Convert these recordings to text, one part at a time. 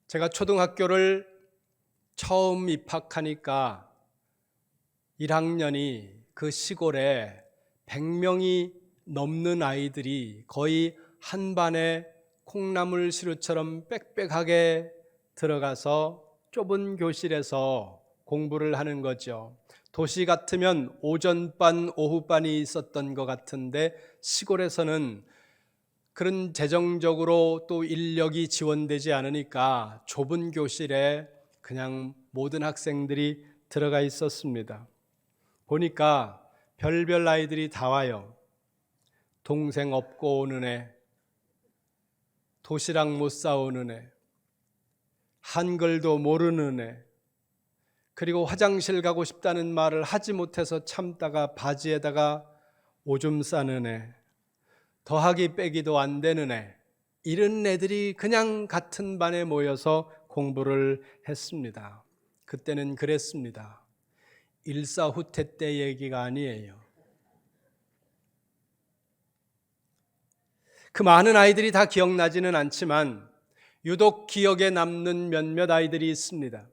제가 초등학교를 처음 입학하니까 1학년이 그 시골에 100명이 넘는 아이들이 거의 한 반에 콩나물 시루처럼 빽빽하게 들어가서 좁은 교실에서 공부를 하는 거죠. 도시 같으면 오전반, 오후반이 있었던 것 같은데 시골에서는 그런 재정적으로 또 인력이 지원되지 않으니까 좁은 교실에 그냥 모든 학생들이 들어가 있었습니다. 보니까 별별 아이들이 다 와요. 동생 업고 오는 애, 도시락 못 싸오는 애, 한글도 모르는 애, 그리고 화장실 가고 싶다는 말을 하지 못해서 참다가 바지에다가 오줌 싸는 애, 더하기 빼기도 안 되는 애, 이런 애들이 그냥 같은 반에 모여서 공부를 했습니다. 그때는 그랬습니다. 일사후퇴 때 얘기가 아니에요. 그 많은 아이들이 다 기억나지는 않지만 유독 기억에 남는 몇몇 아이들이 있습니다.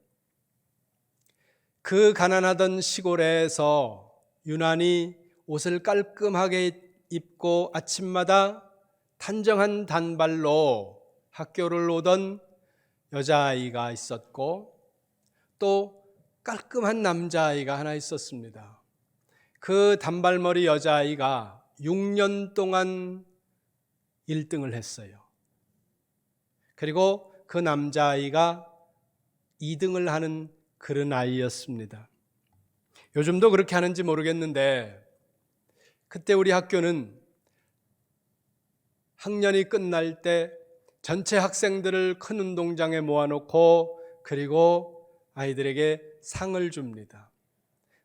그 가난하던 시골에서 유난히 옷을 깔끔하게 입고 아침마다 단정한 단발로 학교를 오던 여자아이가 있었고 또 깔끔한 남자아이가 하나 있었습니다. 그 단발머리 여자아이가 6년 동안 1등을 했어요. 그리고 그 남자아이가 2등을 하는 그런 아이였습니다. 요즘도 그렇게 하는지 모르겠는데 그때 우리 학교는 학년이 끝날 때 전체 학생들을 큰 운동장에 모아놓고 그리고 아이들에게 상을 줍니다.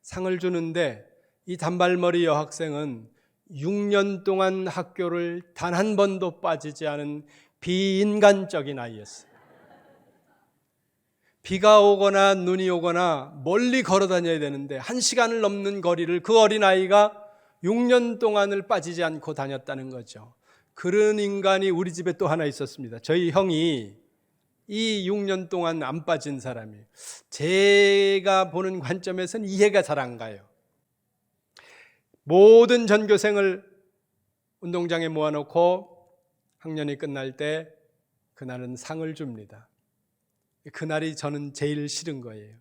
상을 주는데 이 단발머리 여학생은 6년 동안 학교를 단 한 번도 빠지지 않은 비인간적인 아이였어요. 비가 오거나 눈이 오거나 멀리 걸어 다녀야 되는데 1시간을 넘는 거리를 그 어린아이가 6년 동안을 빠지지 않고 다녔다는 거죠. 그런 인간이 우리 집에 또 하나 있었습니다. 저희 형이 이 6년 동안 안 빠진 사람이 제가 보는 관점에서는 이해가 잘 안 가요. 모든 전교생을 운동장에 모아놓고 학년이 끝날 때 그날은 상을 줍니다. 그날이 저는 제일 싫은 거예요.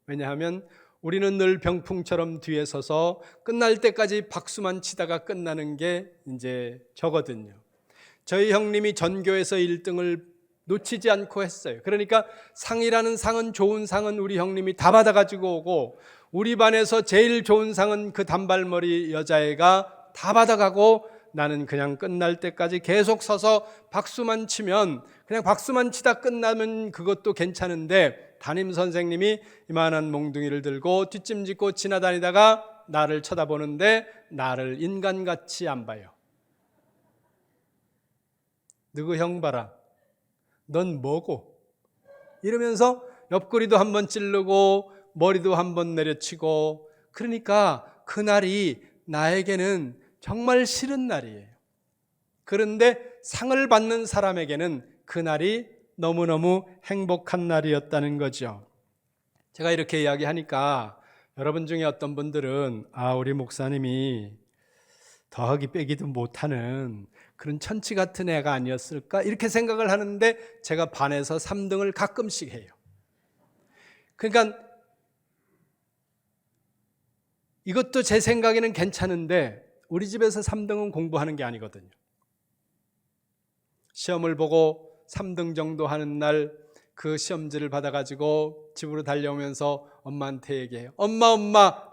왜냐하면 우리는 늘 병풍처럼 뒤에 서서 끝날 때까지 박수만 치다가 끝나는 게 이제 저거든요. 저희 형님이 전교에서 1등을 놓치지 않고 했어요. 그러니까 상이라는 상은, 좋은 상은 우리 형님이 다 받아가지고 오고 우리 반에서 제일 좋은 상은 그 단발머리 여자애가 다 받아가고 나는 그냥 끝날 때까지 계속 서서 박수만 치면 그냥 박수만 치다 끝나면 그것도 괜찮은데 담임 선생님이 이만한 몽둥이를 들고 뒷짐짓고 지나다니다가 나를 쳐다보는데 나를 인간같이 안 봐요. 너그 형 봐라. 넌 뭐고? 이러면서 옆구리도 한번 찌르고 머리도 한번 내려치고 그러니까 그날이 나에게는 정말 싫은 날이에요. 그런데 상을 받는 사람에게는 그날이 너무너무 행복한 날이었다는 거죠. 제가 이렇게 이야기하니까 여러분 중에 어떤 분들은 우리 목사님이 더하기 빼기도 못하는 그런 천치 같은 애가 아니었을까 이렇게 생각을 하는데 제가 반에서 3등을 가끔씩 해요. 그러니까 이것도 제 생각에는 괜찮은데 우리 집에서 3등은 공부하는 게 아니거든요. 시험을 보고 3등 정도 하는 날 그 시험지를 받아가지고 집으로 달려오면서 엄마한테 얘기해요. 엄마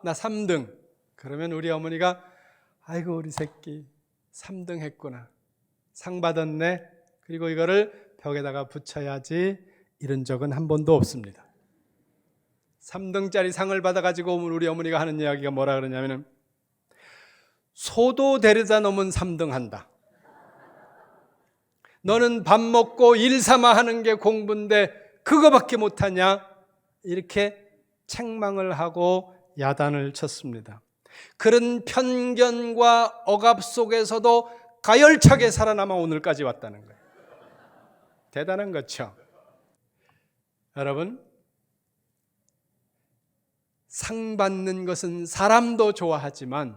나 3등. 그러면 우리 어머니가 아이고 우리 새끼 3등 했구나. 상 받았네. 그리고 이거를 벽에다가 붙여야지. 이런 적은 한 번도 없습니다. 3등짜리 상을 받아가지고 오면 우리 어머니가 하는 이야기가 뭐라 그러냐면은 소도 데려다 놓으면 3등 한다. 너는 밥 먹고 일 삼아 하는 게 공부인데 그거밖에 못하냐? 이렇게 책망을 하고 야단을 쳤습니다. 그런 편견과 억압 속에서도 가열차게 살아남아 오늘까지 왔다는 거예요. 대단한 거죠. 여러분, 상 받는 것은 사람도 좋아하지만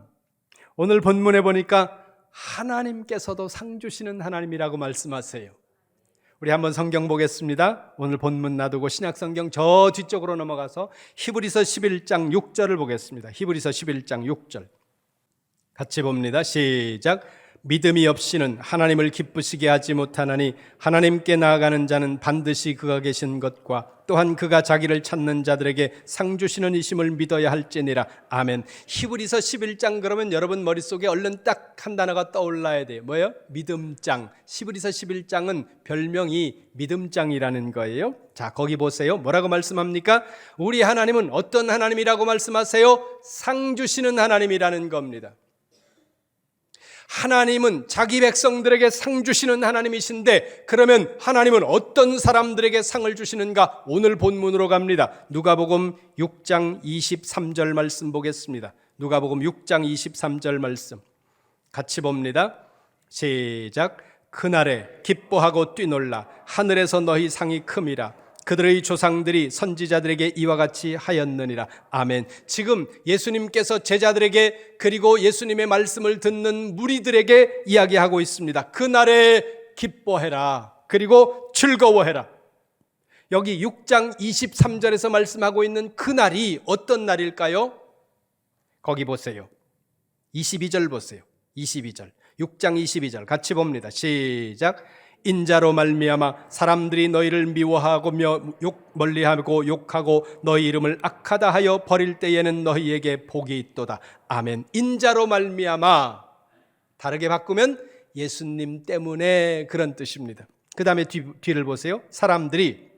오늘 본문에 보니까 하나님께서도 상 주시는 하나님이라고 말씀하세요. 우리 한번 성경 보겠습니다. 오늘 본문 놔두고 신약성경 저 뒤쪽으로 넘어가서 히브리서 11장 6절을 보겠습니다. 히브리서 11장 6절 같이 봅니다. 시작. 믿음이 없이는 하나님을 기쁘시게 하지 못하나니 하나님께 나아가는 자는 반드시 그가 계신 것과 또한 그가 자기를 찾는 자들에게 상 주시는 이심을 믿어야 할지니라. 아멘. 히브리서 11장 그러면 여러분 머릿속에 얼른 딱 한 단어가 떠올라야 돼요. 뭐예요? 믿음장. 히브리서 11장은 별명이 믿음장이라는 거예요. 자, 거기 보세요. 뭐라고 말씀합니까? 우리 하나님은 어떤 하나님이라고 말씀하세요? 상 주시는 하나님이라는 겁니다. 하나님은 자기 백성들에게 상 주시는 하나님이신데, 그러면 하나님은 어떤 사람들에게 상을 주시는가? 오늘 본문으로 갑니다. 누가복음 6장 23절 말씀 보겠습니다. 누가복음 6장 23절 말씀 같이 봅니다. 시작. 그날에 기뻐하고 뛰놀라 하늘에서 너희 상이 큼이라. 그들의 조상들이 선지자들에게 이와 같이 하였느니라. 아멘. 지금 예수님께서 제자들에게 그리고 예수님의 말씀을 듣는 무리들에게 이야기하고 있습니다. 그날에 기뻐해라. 그리고 즐거워해라. 여기 6장 23절에서 말씀하고 있는 그날이 어떤 날일까요? 거기 보세요. 22절 보세요. 22절. 6장 22절 같이 봅니다. 시작. 인자로 말미암아 사람들이 너희를 미워하고 멀리하고 욕하고 너희 이름을 악하다 하여 버릴 때에는 너희에게 복이 있도다. 아멘. 인자로 말미암아, 다르게 바꾸면 예수님 때문에, 그런 뜻입니다. 그 다음에 뒤를 보세요. 사람들이,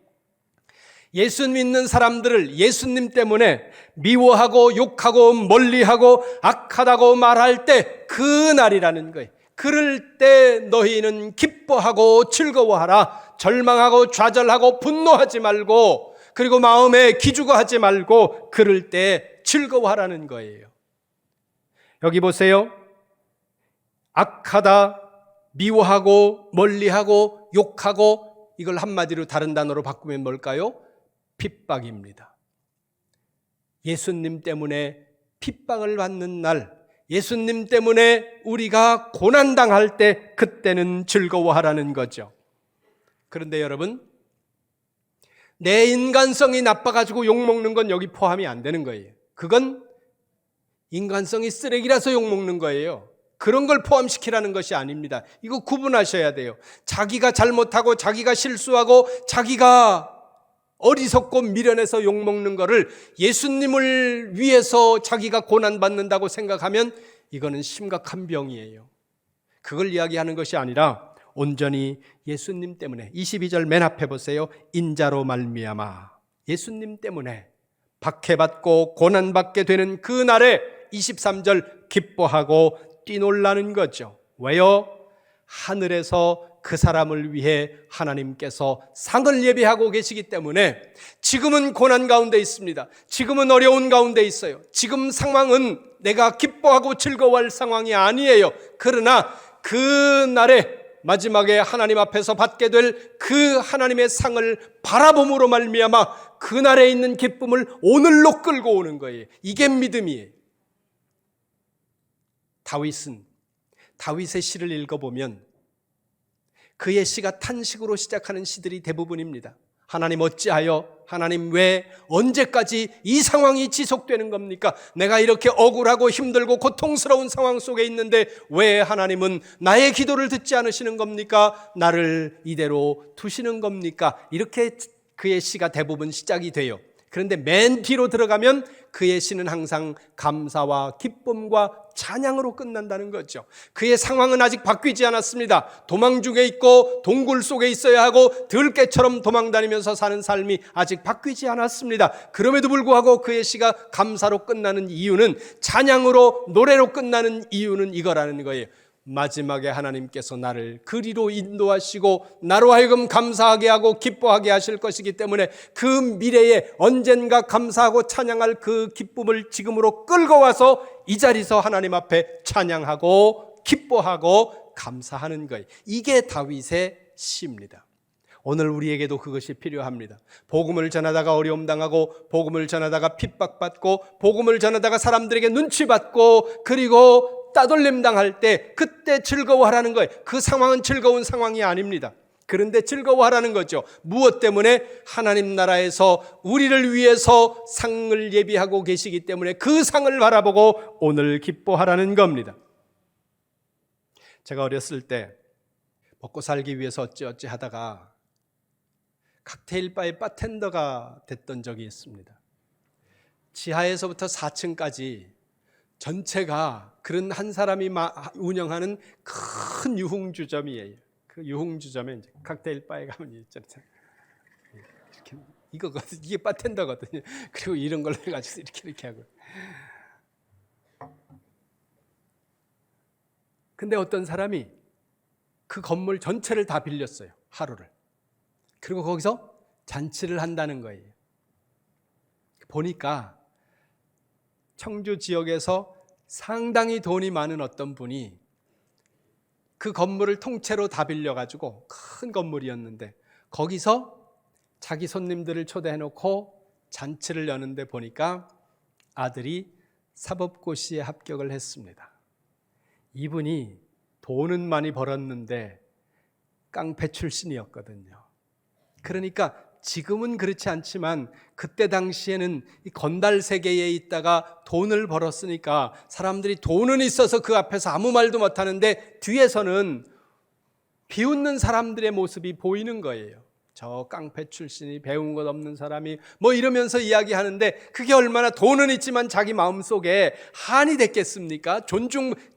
예수 믿는 사람들을 예수님 때문에 미워하고 욕하고 멀리하고 악하다고 말할 때 그 날이라는 거예요. 그럴 때 너희는 기뻐하고 즐거워하라. 절망하고 좌절하고 분노하지 말고, 그리고 마음에 기죽어하지 말고 그럴 때 즐거워하라는 거예요. 여기 보세요. 악하다, 미워하고 멀리하고 욕하고, 이걸 한마디로 다른 단어로 바꾸면 뭘까요? 핍박입니다. 예수님 때문에 핍박을 받는 날, 예수님 때문에 우리가 고난당할 때 그때는 즐거워하라는 거죠. 그런데 여러분, 내 인간성이 나빠가지고 욕먹는 건 여기 포함이 안 되는 거예요. 그건 인간성이 쓰레기라서 욕먹는 거예요. 그런 걸 포함시키라는 것이 아닙니다. 이거 구분하셔야 돼요. 자기가 잘못하고 자기가 실수하고 자기가 어리석고 미련해서 욕먹는 거를 예수님을 위해서 자기가 고난받는다고 생각하면 이거는 심각한 병이에요. 그걸 이야기하는 것이 아니라 온전히 예수님 때문에, 22절 맨 앞에 보세요. 인자로 말미암아, 예수님 때문에 박해받고 고난받게 되는 그 날에 23절 기뻐하고 뛰놀라는 거죠. 왜요? 하늘에서 그 사람을 위해 하나님께서 상을 예비하고 계시기 때문에. 지금은 고난 가운데 있습니다. 지금은 어려운 가운데 있어요. 지금 상황은 내가 기뻐하고 즐거워할 상황이 아니에요. 그러나 그 날에 마지막에 하나님 앞에서 받게 될 그 하나님의 상을 바라봄으로 말미암아 그 날에 있는 기쁨을 오늘로 끌고 오는 거예요. 이게 믿음이에요. 다윗의 시를 읽어보면 그의 시가 탄식으로 시작하는 시들이 대부분입니다. 하나님 어찌하여, 하나님 왜, 언제까지 이 상황이 지속되는 겁니까? 내가 이렇게 억울하고 힘들고 고통스러운 상황 속에 있는데 왜 하나님은 나의 기도를 듣지 않으시는 겁니까? 나를 이대로 두시는 겁니까? 이렇게 그의 시가 대부분 시작이 돼요. 그런데 맨 뒤로 들어가면 그의 시는 항상 감사와 기쁨과 찬양으로 끝난다는 거죠. 그의 상황은 아직 바뀌지 않았습니다. 도망 중에 있고 동굴 속에 있어야 하고 들깨처럼 도망다니면서 사는 삶이 아직 바뀌지 않았습니다. 그럼에도 불구하고 그의 시가 감사로 끝나는 이유는, 찬양으로, 노래로 끝나는 이유는 이거라는 거예요. 마지막에 하나님께서 나를 그리로 인도하시고 나로 하여금 감사하게 하고 기뻐하게 하실 것이기 때문에 그 미래에 언젠가 감사하고 찬양할 그 기쁨을 지금으로 끌고 와서 이 자리에서 하나님 앞에 찬양하고 기뻐하고 감사하는 거예요. 이게 다윗의 시입니다. 오늘 우리에게도 그것이 필요합니다. 복음을 전하다가 어려움 당하고, 복음을 전하다가 핍박받고, 복음을 전하다가 사람들에게 눈치 받고, 그리고 따돌림 당할 때 그때 즐거워하라는 거예요. 그 상황은 즐거운 상황이 아닙니다. 그런데 즐거워하라는 거죠. 무엇 때문에? 하나님 나라에서 우리를 위해서 상을 예비하고 계시기 때문에 그 상을 바라보고 오늘 기뻐하라는 겁니다. 제가 어렸을 때 먹고 살기 위해서 어찌어찌 하다가 칵테일 바의 바텐더가 됐던 적이 있습니다. 지하에서부터 4층까지 전체가 그런 한 사람이 운영하는 큰 유흥주점이에요. 그 유흥주점에 이제 칵테일 바에 가면 있잖아요. 이렇게 이게 바텐더거든요. 그리고 이런 걸로 해가지고 이렇게 하고. 근데 어떤 사람이 그 건물 전체를 다 빌렸어요. 하루를. 그리고 거기서 잔치를 한다는 거예요. 보니까 청주 지역에서 상당히 돈이 많은 어떤 분이 그 건물을 통째로 다 빌려가지고 큰 건물이었는데 거기서 자기 손님들을 초대해놓고 잔치를 여는데 보니까 아들이 사법고시에 합격을 했습니다. 이분이 돈은 많이 벌었는데 깡패 출신이었거든요. 그러니까 지금은 그렇지 않지만 그때 당시에는 이 건달 세계에 있다가 돈을 벌었으니까 사람들이 돈은 있어서 그 앞에서 아무 말도 못하는데 뒤에서는 비웃는 사람들의 모습이 보이는 거예요. 저 깡패 출신이 배운 것 없는 사람이 뭐 이러면서 이야기하는데 그게 얼마나 돈은 있지만 자기 마음속에 한이 됐겠습니까?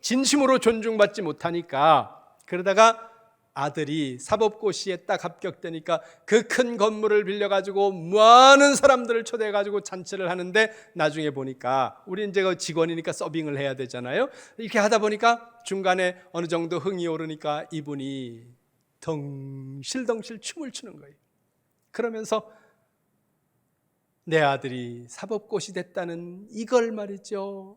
진심으로 존중받지 못하니까. 그러다가 아들이 사법고시에 딱 합격되니까 그 큰 건물을 빌려가지고 많은 사람들을 초대해가지고 잔치를 하는데 나중에 보니까 우리 이제 직원이니까 서빙을 해야 되잖아요. 이렇게 하다 보니까 중간에 어느 정도 흥이 오르니까 이분이 덩실덩실 춤을 추는 거예요. 그러면서 내 아들이 사법고시 됐다는 이걸 말이죠.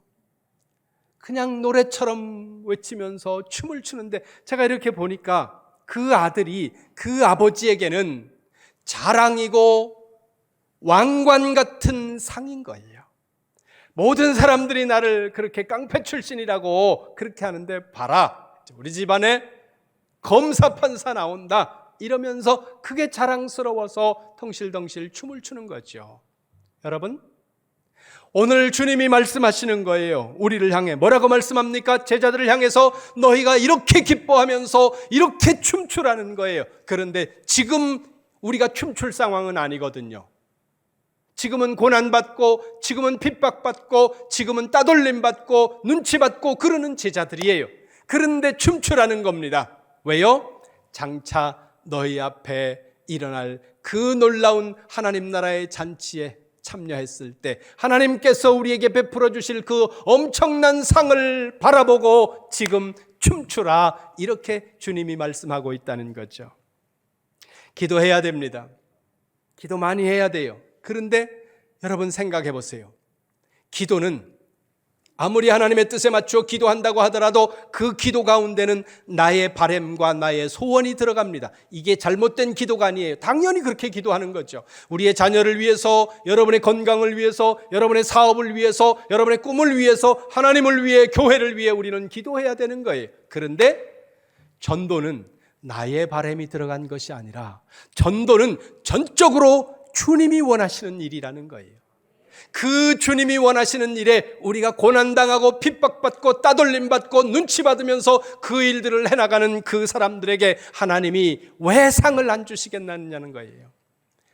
그냥 노래처럼 외치면서 춤을 추는데 제가 이렇게 보니까 그 아들이 그 아버지에게는 자랑이고 왕관 같은 상인 거예요. 모든 사람들이 나를 그렇게 깡패 출신이라고 그렇게 하는데 봐라, 우리 집안에 검사 판사 나온다 이러면서 그게 자랑스러워서 덩실덩실 춤을 추는 거죠. 여러분, 오늘 주님이 말씀하시는 거예요. 우리를 향해 뭐라고 말씀합니까? 제자들을 향해서 너희가 이렇게 기뻐하면서 이렇게 춤추라는 거예요. 그런데 지금 우리가 춤출 상황은 아니거든요. 지금은 고난받고, 지금은 핍박받고, 지금은 따돌림받고 눈치받고 그러는 제자들이에요. 그런데 춤추라는 겁니다. 왜요? 장차 너희 앞에 일어날 그 놀라운 하나님 나라의 잔치에 참여했을 때 하나님께서 우리에게 베풀어 주실 그 엄청난 상을 바라보고 지금 춤추라, 이렇게 주님이 말씀하고 있다는 거죠. 기도해야 됩니다. 기도 많이 해야 돼요. 그런데 여러분 생각해 보세요. 기도는 아무리 하나님의 뜻에 맞추어 기도한다고 하더라도 그 기도 가운데는 나의 바램과 나의 소원이 들어갑니다. 이게 잘못된 기도가 아니에요. 당연히 그렇게 기도하는 거죠. 우리의 자녀를 위해서, 여러분의 건강을 위해서, 여러분의 사업을 위해서, 여러분의 꿈을 위해서, 하나님을 위해, 교회를 위해 우리는 기도해야 되는 거예요. 그런데 전도는 나의 바램이 들어간 것이 아니라 전도는 전적으로 주님이 원하시는 일이라는 거예요. 그 주님이 원하시는 일에 우리가 고난당하고 핍박받고 따돌림받고 눈치받으면서 그 일들을 해나가는 그 사람들에게 하나님이 왜 상을 안 주시겠느냐는 거예요.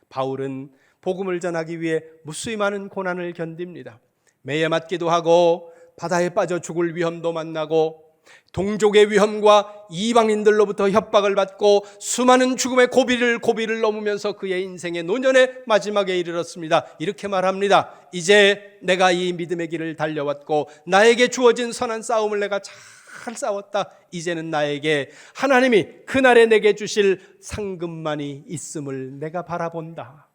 바울은 복음을 전하기 위해 무수히 많은 고난을 견딥니다. 매에 맞기도 하고 바다에 빠져 죽을 위험도 만나고 동족의 위험과 이방인들로부터 협박을 받고 수많은 죽음의 고비를 넘으면서 그의 인생의 노년의 마지막에 이르렀습니다. 이렇게 말합니다. 이제 내가 이 믿음의 길을 달려왔고 나에게 주어진 선한 싸움을 내가 잘 싸웠다. 이제는 나에게 하나님이 그날에 내게 주실 상급만이 있음을 내가 바라본다.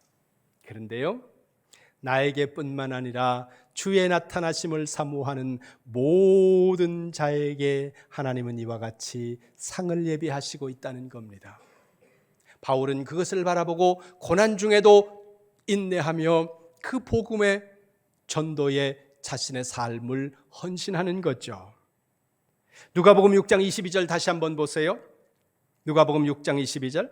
그런데요, 나에게 뿐만 아니라 주의 나타나심을 사모하는 모든 자에게 하나님은 이와 같이 상을 예비하시고 있다는 겁니다. 바울은 그것을 바라보고 고난 중에도 인내하며 그 복음의 전도에 자신의 삶을 헌신하는 거죠. 누가복음 6장 22절 다시 한번 보세요. 누가복음 6장 22절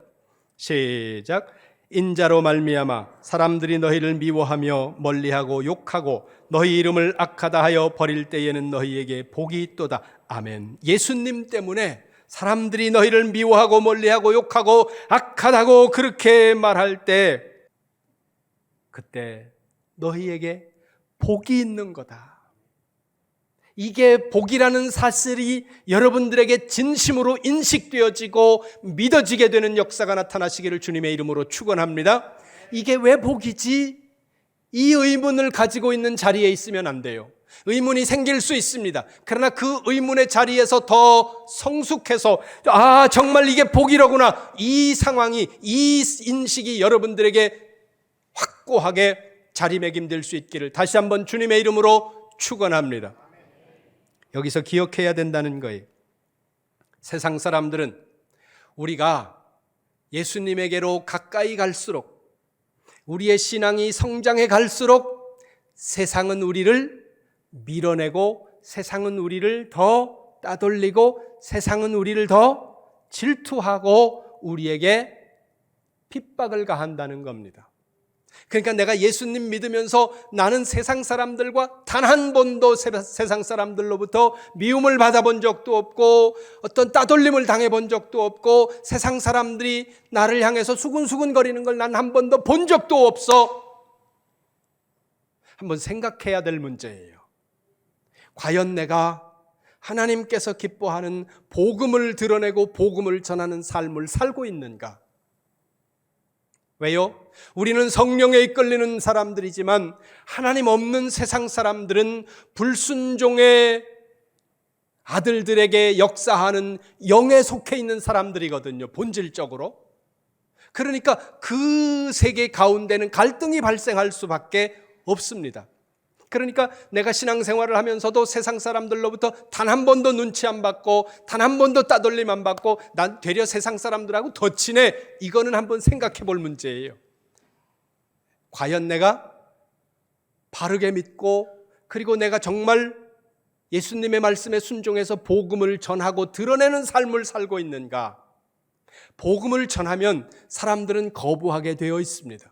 시작. 인자로 말미암아 사람들이 너희를 미워하며 멀리하고 욕하고 너희 이름을 악하다 하여 버릴 때에는 너희에게 복이 있도다. 아멘. 예수님 때문에 사람들이 너희를 미워하고 멀리하고 욕하고 악하다고 그렇게 말할 때 그때 너희에게 복이 있는 거다. 이게 복이라는 사실이 여러분들에게 진심으로 인식되어지고 믿어지게 되는 역사가 나타나시기를 주님의 이름으로 축원합니다. 이게 왜 복이지? 이 의문을 가지고 있는 자리에 있으면 안 돼요. 의문이 생길 수 있습니다. 그러나 그 의문의 자리에서 더 성숙해서 정말 이게 복이로구나, 이 상황이, 이 인식이 여러분들에게 확고하게 자리매김될 수 있기를 다시 한번 주님의 이름으로 축원합니다. 여기서 기억해야 된다는 거예요. 세상 사람들은 우리가 예수님에게로 가까이 갈수록, 우리의 신앙이 성장해 갈수록 세상은 우리를 밀어내고, 세상은 우리를 더 따돌리고, 세상은 우리를 더 질투하고 우리에게 핍박을 가한다는 겁니다. 그러니까 내가 예수님 믿으면서 나는 세상 사람들과 단 한 번도 세상 사람들로부터 미움을 받아본 적도 없고 어떤 따돌림을 당해본 적도 없고 세상 사람들이 나를 향해서 수근수근거리는 걸 난 한 번도 본 적도 없어. 한번 생각해야 될 문제예요. 과연 내가 하나님께서 기뻐하는 복음을 드러내고 복음을 전하는 삶을 살고 있는가? 왜요? 우리는 성령에 이끌리는 사람들이지만 하나님 없는 세상 사람들은 불순종의 아들들에게 역사하는 영에 속해 있는 사람들이거든요, 본질적으로. 그러니까 그 세계 가운데는 갈등이 발생할 수밖에 없습니다. 그러니까 내가 신앙생활을 하면서도 세상 사람들로부터 단 한 번도 눈치 안 받고 단 한 번도 따돌림 안 받고 난 되려 세상 사람들하고 더 친해. 이거는 한번 생각해 볼 문제예요. 과연 내가 바르게 믿고 그리고 내가 정말 예수님의 말씀에 순종해서 복음을 전하고 드러내는 삶을 살고 있는가? 복음을 전하면 사람들은 거부하게 되어 있습니다.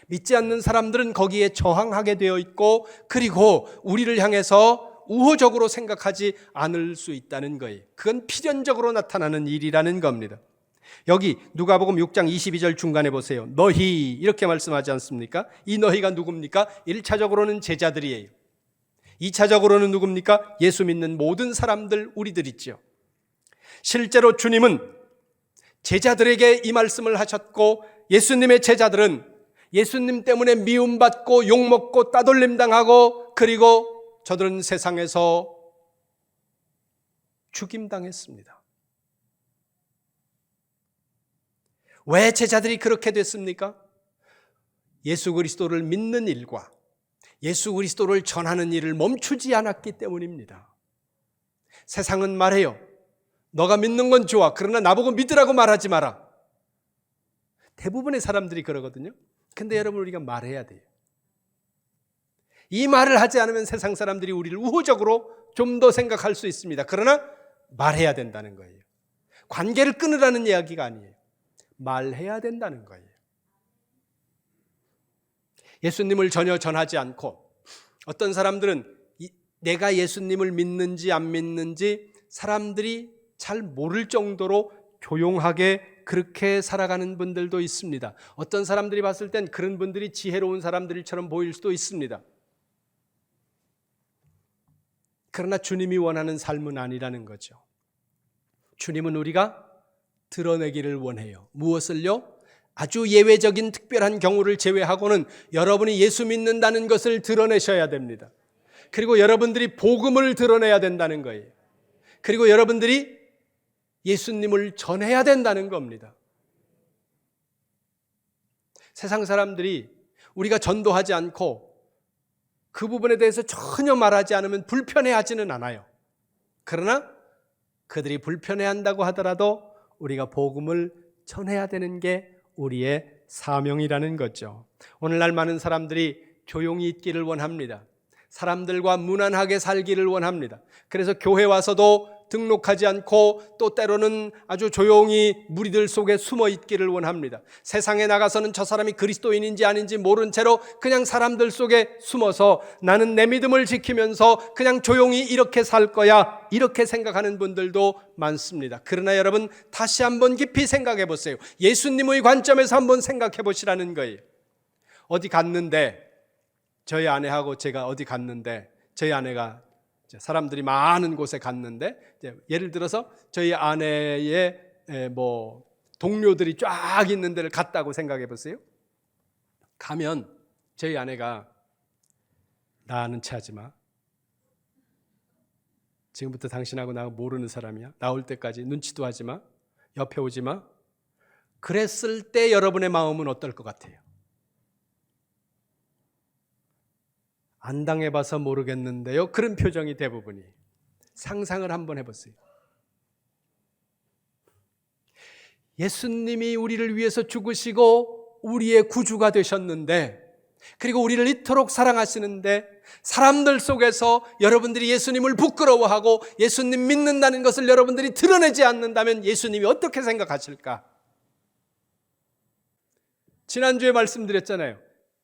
믿지 않는 사람들은 거기에 저항하게 되어 있고 그리고 우리를 향해서 우호적으로 생각하지 않을 수 있다는 거예요. 그건 필연적으로 나타나는 일이라는 겁니다. 여기 누가복음 6장 22절 중간에 보세요. 너희 이렇게 말씀하지 않습니까? 이 너희가 누굽니까? 1차적으로는 제자들이에요. 2차적으로는 누굽니까? 예수 믿는 모든 사람들, 우리들 있죠. 실제로 주님은 제자들에게 이 말씀을 하셨고 예수님의 제자들은 예수님 때문에 미움받고 욕먹고 따돌림 당하고 그리고 저들은 세상에서 죽임당했습니다. 왜 제자들이 그렇게 됐습니까? 예수 그리스도를 믿는 일과 예수 그리스도를 전하는 일을 멈추지 않았기 때문입니다. 세상은 말해요. 너가 믿는 건 좋아. 그러나 나보고 믿으라고 말하지 마라. 대부분의 사람들이 그러거든요. 근데 여러분, 우리가 말해야 돼요. 이 말을 하지 않으면 세상 사람들이 우리를 우호적으로 좀 더 생각할 수 있습니다. 그러나 말해야 된다는 거예요. 관계를 끊으라는 이야기가 아니에요. 말해야 된다는 거예요. 예수님을 전혀 전하지 않고 어떤 사람들은 내가 예수님을 믿는지 안 믿는지 사람들이 잘 모를 정도로 조용하게 그렇게 살아가는 분들도 있습니다. 어떤 사람들이 봤을 땐 그런 분들이 지혜로운 사람들처럼 보일 수도 있습니다. 그러나 주님이 원하는 삶은 아니라는 거죠. 주님은 우리가 드러내기를 원해요. 무엇을요? 아주 예외적인 특별한 경우를 제외하고는 여러분이 예수 믿는다는 것을 드러내셔야 됩니다. 그리고 여러분들이 복음을 드러내야 된다는 거예요. 그리고 여러분들이 예수님을 전해야 된다는 겁니다. 세상 사람들이 우리가 전도하지 않고 그 부분에 대해서 전혀 말하지 않으면 불편해하지는 않아요. 그러나 그들이 불편해한다고 하더라도 우리가 복음을 전해야 되는 게 우리의 사명이라는 거죠. 오늘날 많은 사람들이 조용히 있기를 원합니다. 사람들과 무난하게 살기를 원합니다. 그래서 교회 와서도 등록하지 않고 또 때로는 아주 조용히 무리들 속에 숨어 있기를 원합니다. 세상에 나가서는 저 사람이 그리스도인인지 아닌지 모른 채로 그냥 사람들 속에 숨어서 나는 내 믿음을 지키면서 그냥 조용히 이렇게 살 거야, 이렇게 생각하는 분들도 많습니다. 그러나 여러분, 다시 한번 깊이 생각해 보세요. 예수님의 관점에서 한번 생각해 보시라는 거예요. 어디 갔는데, 저희 아내하고 제가 어디 갔는데, 저희 아내가 사람들이 많은 곳에 갔는데, 예를 들어서 저희 아내의 동료들이 쫙 있는 데를 갔다고 생각해 보세요. 가면 저희 아내가 나 아는 체 하지 마. 지금부터 당신하고 나 모르는 사람이야. 나올 때까지 눈치도 하지 마. 옆에 오지 마. 그랬을 때 여러분의 마음은 어떨 것 같아요? 안 당해봐서 모르겠는데요. 그런 표정이 대부분이. 상상을 한번 해보세요. 예수님이 우리를 위해서 죽으시고 우리의 구주가 되셨는데, 그리고 우리를 이토록 사랑하시는데, 사람들 속에서 여러분들이 예수님을 부끄러워하고 예수님 믿는다는 것을 여러분들이 드러내지 않는다면 예수님이 어떻게 생각하실까? 지난주에 말씀드렸잖아요.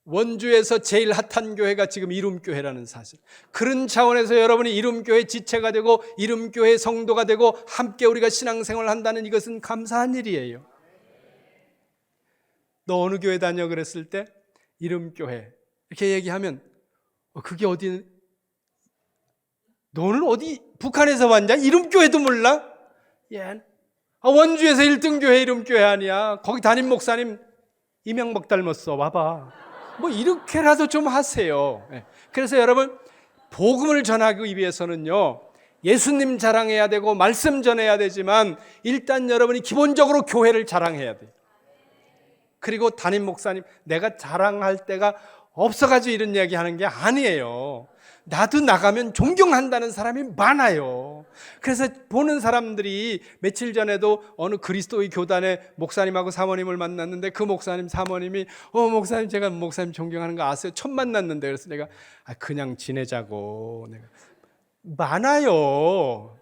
원주에서 제일 핫한 교회가 지금 이룸교회라는 사실. 그런 차원에서 여러분이 이룸교회 지체가 되고 이룸교회 성도가 되고 함께 우리가 신앙생활을 한다는 이것은 감사한 일이에요. 너 어느 교회 다녀? 그랬을 때 이룸교회 이렇게 얘기하면 그게 어디, 너는 어디 북한에서 왔냐? 이룸교회도 몰라? 예. 원주에서 1등 교회 이룸교회 아니야. 거기 담임 목사님 이명박 닮았어. 와봐. 이렇게라도 좀 하세요. 그래서 여러분, 복음을 전하기 위해서는요, 예수님 자랑해야 되고 말씀 전해야 되지만 일단 여러분이 기본적으로 교회를 자랑해야 돼요. 그리고 담임 목사님, 내가 자랑할 때가 없어가지고 이런 이야기 하는 게 아니에요. 나도 나가면 존경한다는 사람이 많아요. 그래서 보는 사람들이 며칠 전에도 어느 그리스도의 교단의 목사님하고 사모님을 만났는데 그 목사님 사모님이 목사님, 제가 목사님 존경하는 거 아세요? 처음 만났는데. 그래서 내가 그냥 지내자고. 내가 많아요.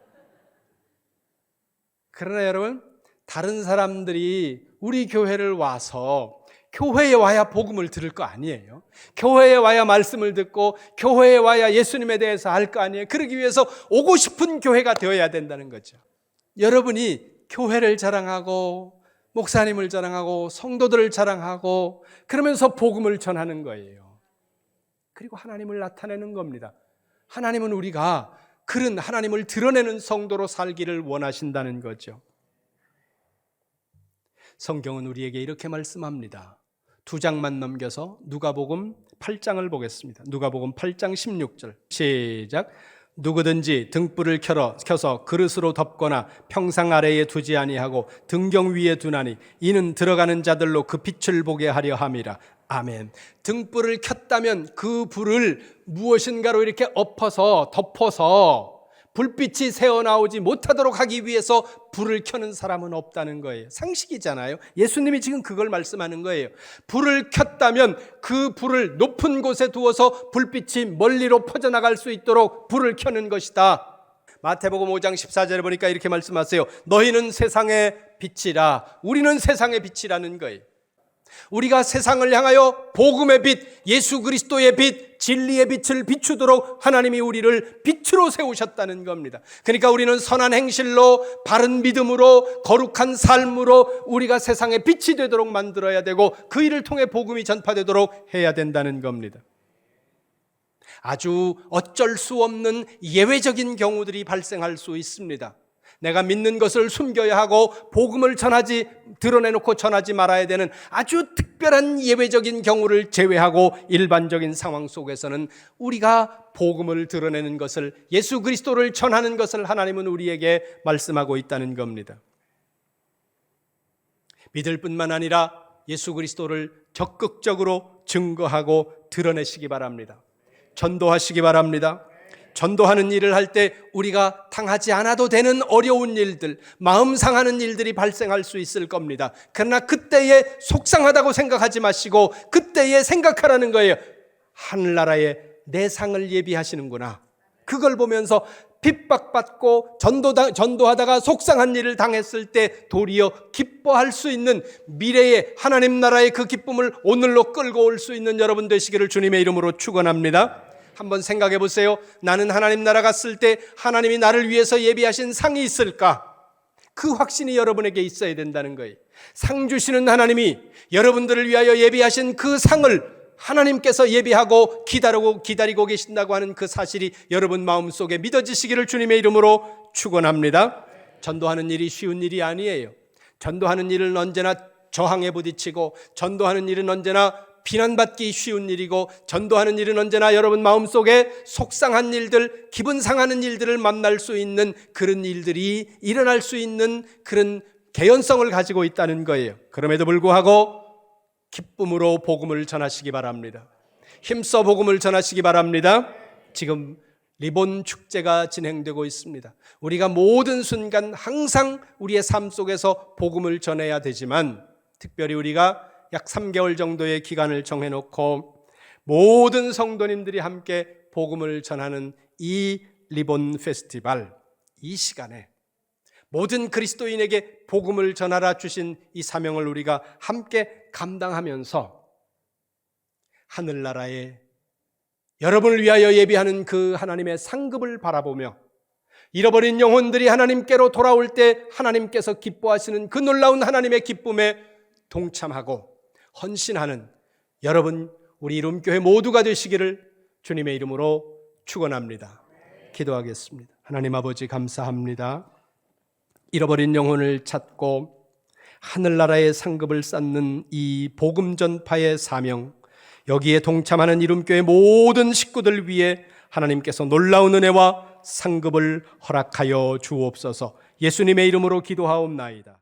그러나 여러분, 다른 사람들이 우리 교회를 와서 교회에 와야 복음을 들을 거 아니에요. 교회에 와야 말씀을 듣고 교회에 와야 예수님에 대해서 알 거 아니에요. 그러기 위해서 오고 싶은 교회가 되어야 된다는 거죠. 여러분이 교회를 자랑하고 목사님을 자랑하고 성도들을 자랑하고 그러면서 복음을 전하는 거예요. 그리고 하나님을 나타내는 겁니다. 하나님은 우리가 그런 하나님을 드러내는 성도로 살기를 원하신다는 거죠. 성경은 우리에게 이렇게 말씀합니다. 2장만 넘겨서 누가복음 8장을 보겠습니다. 누가복음 8장 16절 시작. 누구든지 등불을 켜서 그릇으로 덮거나 평상 아래에 두지 아니하고 등경 위에 두나니 이는 들어가는 자들로 그 빛을 보게 하려 함이라. 아멘. 등불을 켰다면 그 불을 무엇인가로 이렇게 덮어서 불빛이 새어나오지 못하도록 하기 위해서 불을 켜는 사람은 없다는 거예요. 상식이잖아요. 예수님이 지금 그걸 말씀하는 거예요. 불을 켰다면 그 불을 높은 곳에 두어서 불빛이 멀리로 퍼져나갈 수 있도록 불을 켜는 것이다. 마태복음 5장 14절에 보니까 이렇게 말씀하세요. 너희는 세상의 빛이라. 우리는 세상의 빛이라는 거예요. 우리가 세상을 향하여 복음의 빛, 예수 그리스도의 빛, 진리의 빛을 비추도록 하나님이 우리를 빛으로 세우셨다는 겁니다. 그러니까 우리는 선한 행실로, 바른 믿음으로, 거룩한 삶으로 우리가 세상의 빛이 되도록 만들어야 되고 그 일을 통해 복음이 전파되도록 해야 된다는 겁니다. 아주 어쩔 수 없는 예외적인 경우들이 발생할 수 있습니다. 내가 믿는 것을 숨겨야 하고 복음을 드러내놓고 전하지 말아야 되는 아주 특별한 예외적인 경우를 제외하고 일반적인 상황 속에서는 우리가 복음을 드러내는 것을, 예수 그리스도를 전하는 것을 하나님은 우리에게 말씀하고 있다는 겁니다. 믿을 뿐만 아니라 예수 그리스도를 적극적으로 증거하고 드러내시기 바랍니다. 전도하시기 바랍니다. 전도하는 일을 할 때 우리가 당하지 않아도 되는 어려운 일들, 마음 상하는 일들이 발생할 수 있을 겁니다. 그러나 그때에 속상하다고 생각하지 마시고 그때에 생각하라는 거예요. 하늘나라에 내 상을 예비하시는구나. 그걸 보면서 핍박받고 전도하다가 속상한 일을 당했을 때 도리어 기뻐할 수 있는 미래의 하나님 나라의 그 기쁨을 오늘로 끌고 올 수 있는 여러분 되시기를 주님의 이름으로 축원합니다. 한번 생각해 보세요. 나는 하나님 나라 갔을 때 하나님이 나를 위해서 예비하신 상이 있을까? 그 확신이 여러분에게 있어야 된다는 거예요. 상 주시는 하나님이 여러분들을 위하여 예비하신 그 상을 하나님께서 예비하고 기다리고 계신다고 하는 그 사실이 여러분 마음속에 믿어지시기를 주님의 이름으로 축원합니다. 전도하는 일이 쉬운 일이 아니에요. 전도하는 일은 언제나 저항에 부딪히고, 전도하는 일은 언제나 비난받기 쉬운 일이고, 전도하는 일은 언제나 여러분 마음속에 속상한 일들, 기분 상하는 일들을 만날 수 있는 그런 일들이 일어날 수 있는 그런 개연성을 가지고 있다는 거예요. 그럼에도 불구하고 기쁨으로 복음을 전하시기 바랍니다. 힘써 복음을 전하시기 바랍니다. 지금 리본 축제가 진행되고 있습니다. 우리가 모든 순간 항상 우리의 삶 속에서 복음을 전해야 되지만, 특별히 우리가 약 3개월 정도의 기간을 정해놓고 모든 성도님들이 함께 복음을 전하는 이 리본 페스티벌, 이 시간에 모든 그리스도인에게 복음을 전하라 주신 이 사명을 우리가 함께 감당하면서 하늘나라에 여러분을 위하여 예비하는 그 하나님의 상급을 바라보며 잃어버린 영혼들이 하나님께로 돌아올 때 하나님께서 기뻐하시는 그 놀라운 하나님의 기쁨에 동참하고 헌신하는 여러분, 우리 이룸교회 모두가 되시기를 주님의 이름으로 축원합니다. 기도하겠습니다. 하나님 아버지 감사합니다. 잃어버린 영혼을 찾고 하늘나라의 상급을 쌓는 이 복음 전파의 사명, 여기에 동참하는 이룸교회 모든 식구들 위해 하나님께서 놀라운 은혜와 상급을 허락하여 주옵소서. 예수님의 이름으로 기도하옵나이다.